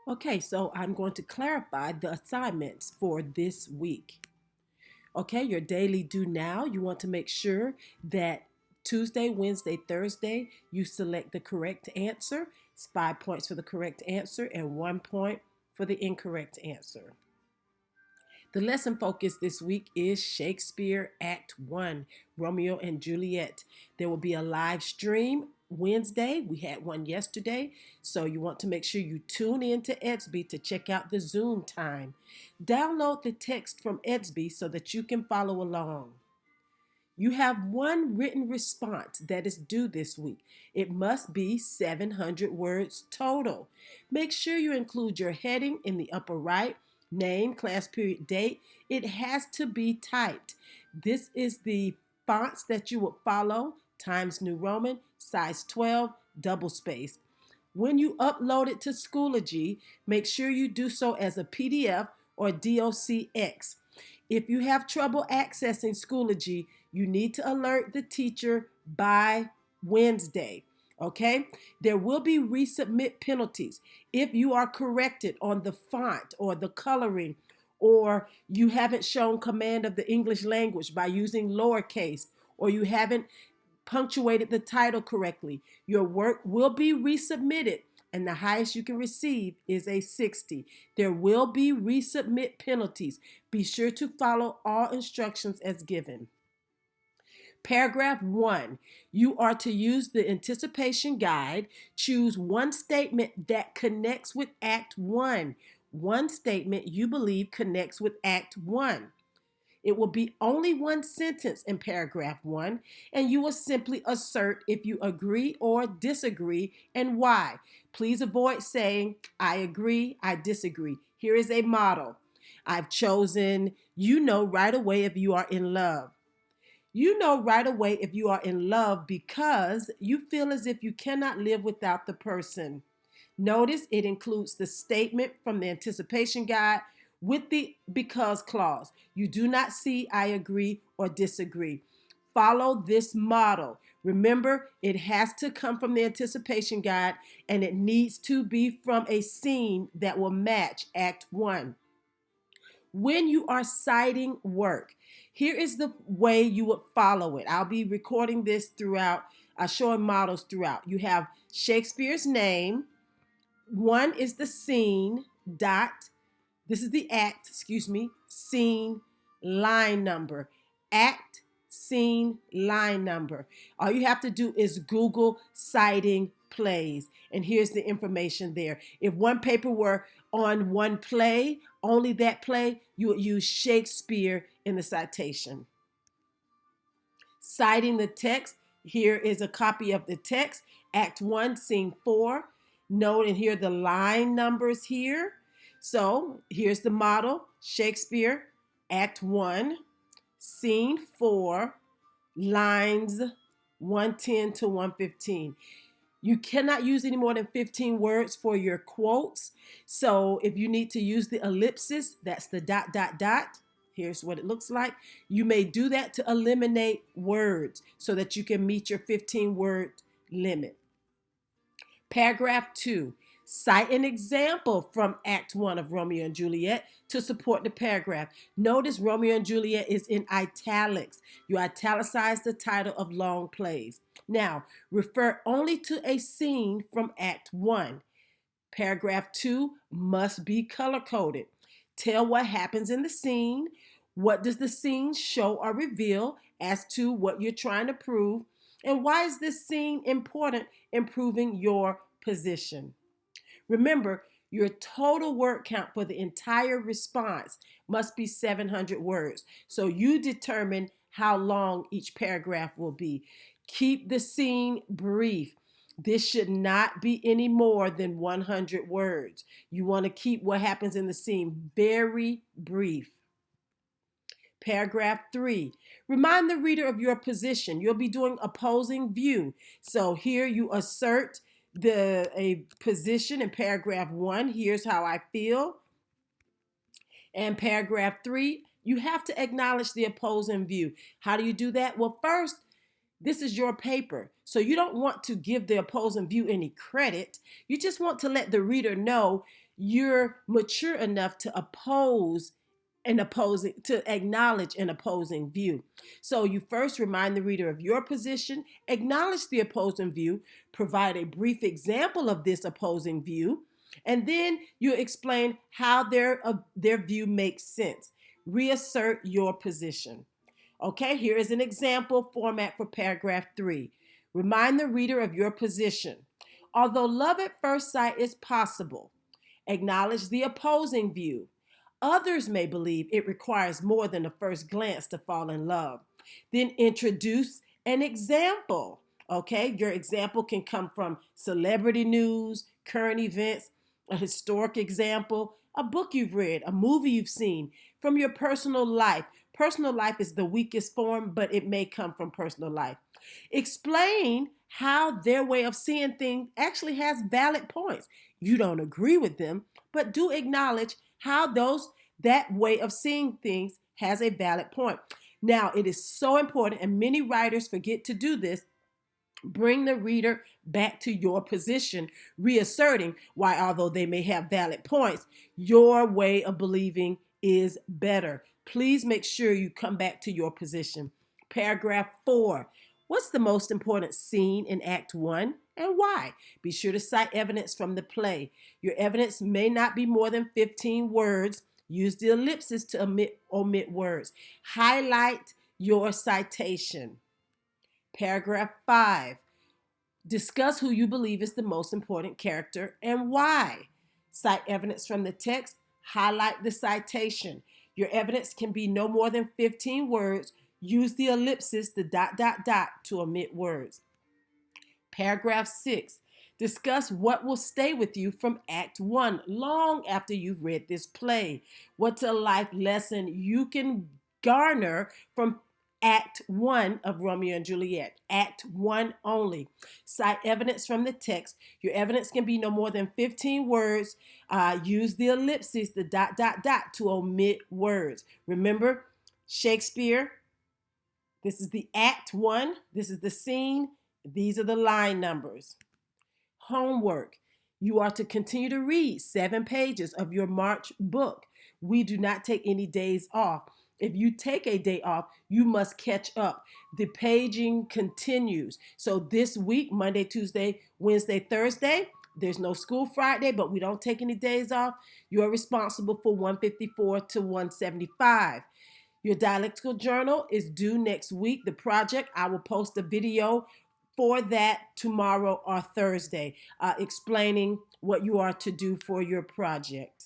Okay, so I'm going to clarify the assignments for this week. Okay, your daily do now, you want to make sure that Tuesday, Wednesday, Thursday, you select the correct answer. It's 5 points for the correct answer and 1 point for the incorrect answer. The lesson focus this week is Shakespeare Act 1, Romeo and Juliet. There will be a live stream Wednesday. We had one yesterday, so you want to make sure you tune in to Edsby to check out the Zoom time. Download the text from Edsby so that you can follow along. You have one written response that is due this week. It must be 700 words total. Make sure you include your heading in the upper right, name, class period, date. It has to be typed. This is the fonts that you would follow: Times New Roman, size 12, double space. When you upload it to Schoology, make sure you do so as a PDF or DOCX. If you have trouble accessing Schoology, you need to alert the teacher by Wednesday. Okay? There will be resubmit penalties if you are corrected on the font or the coloring, or you haven't shown command of the English language by using lowercase, or you haven't punctuated the title correctly. Your work will be resubmitted, and the highest you can receive is a 60. There will be resubmit penalties. Be sure to follow all instructions as given. Paragraph 1, you are to use the anticipation guide. Choose one statement that connects with Act 1. One statement you believe connects with Act 1. It will be only one sentence in paragraph 1, and you will simply assert if you agree or disagree and why. Please avoid saying, I agree, I disagree. Here is a model. I've chosen, you know right away if you are in love. You know right away if you are in love because you feel as if you cannot live without the person. Notice it includes the statement from the anticipation guide with the because clause. You do not see, I agree, or disagree. Follow this model. Remember, it has to come from the anticipation guide and it needs to be from a scene that will match Act 1. When you are citing work, here is the way you would follow it. I'll be recording this throughout, showing models throughout. You have Shakespeare's name. One is the scene, dot. This is the act, scene, line number. Act, scene, line number. All you have to do is Google citing plays, and here's the information there. If one paper were on one play, only that play, you would use Shakespeare in the citation. Citing the text, here is a copy of the text, Act 1, Scene 4. Note, and here are the line numbers here. So here's the model: Shakespeare, Act 1, Scene 4, lines 110 to 115. You cannot use any more than 15 words for your quotes. So if you need to use the ellipsis, that's the dot, dot, dot. Here's what it looks like. You may do that to eliminate words so that you can meet your 15-word limit. Paragraph 2, cite an example from Act 1 of Romeo and Juliet to support the paragraph. Notice Romeo and Juliet is in italics. You italicize the title of long plays. Now, refer only to a scene from Act 1. Paragraph 2 must be color-coded. Tell what happens in the scene. What does the scene show or reveal as to what you're trying to prove? And why is this scene important in proving your position? Remember, your total word count for the entire response must be 700 words. So you determine how long each paragraph will be. Keep the scene brief. This should not be any more than 100 words. You want to keep what happens in the scene very brief. Paragraph 3, remind the reader of your position. You'll be doing opposing view. So here you assert a position in paragraph 1. Here's how I feel. And paragraph 3, you have to acknowledge the opposing view. How do you do that? Well, first, this is your paper. So you don't want to give the opposing view any credit. You just want to let the reader know you're mature enough to acknowledge an opposing view. So you first remind the reader of your position, acknowledge the opposing view, provide a brief example of this opposing view, and then you explain how their view makes sense. Reassert your position. Okay, here is an example format for paragraph 3. Remind the reader of your position. Although love at first sight is possible, acknowledge the opposing view. Others may believe it requires more than a first glance to fall in love. Then introduce an example. Okay, your example can come from celebrity news, current events, a historic example, a book you've read, a movie you've seen, from your personal life. Personal life is the weakest form, but it may come from personal life. Explain how their way of seeing things actually has valid points. You don't agree with them, but do acknowledge how that way of seeing things has a valid point. Now, it is so important, and many writers forget to do this. Bring the reader back to your position, reasserting why, although they may have valid points, your way of believing is better. Please make sure you come back to your position. Paragraph 4. What's the most important scene in Act 1 and why? Be sure to cite evidence from the play. Your evidence may not be more than 15 words. Use the ellipsis to omit words. Highlight your citation. Paragraph 5. Discuss who you believe is the most important character and why. Cite evidence from the text. Highlight the citation. Your evidence can be no more than 15 words. Use the ellipsis, the ... to omit words. Paragraph 6. Discuss what will stay with you from Act 1 long after you've read this play. What's a life lesson you can garner from Act 1 of Romeo and Juliet? Act 1 only. Cite evidence from the text. Your evidence can be no more than 15 words. Use the ellipsis, the ... to omit words. Remember, Shakespeare, this is the Act 1. This is the scene. These are the line numbers. Homework. You are to continue to read 7 pages of your March book. We do not take any days off. If you take a day off, you must catch up. The paging continues. So this week, Monday, Tuesday, Wednesday, Thursday, there's no school Friday, but we don't take any days off. You are responsible for 154 to 175. Your dialectical journal is due next week. The project, I will post a video for that tomorrow or Thursday, explaining what you are to do for your project.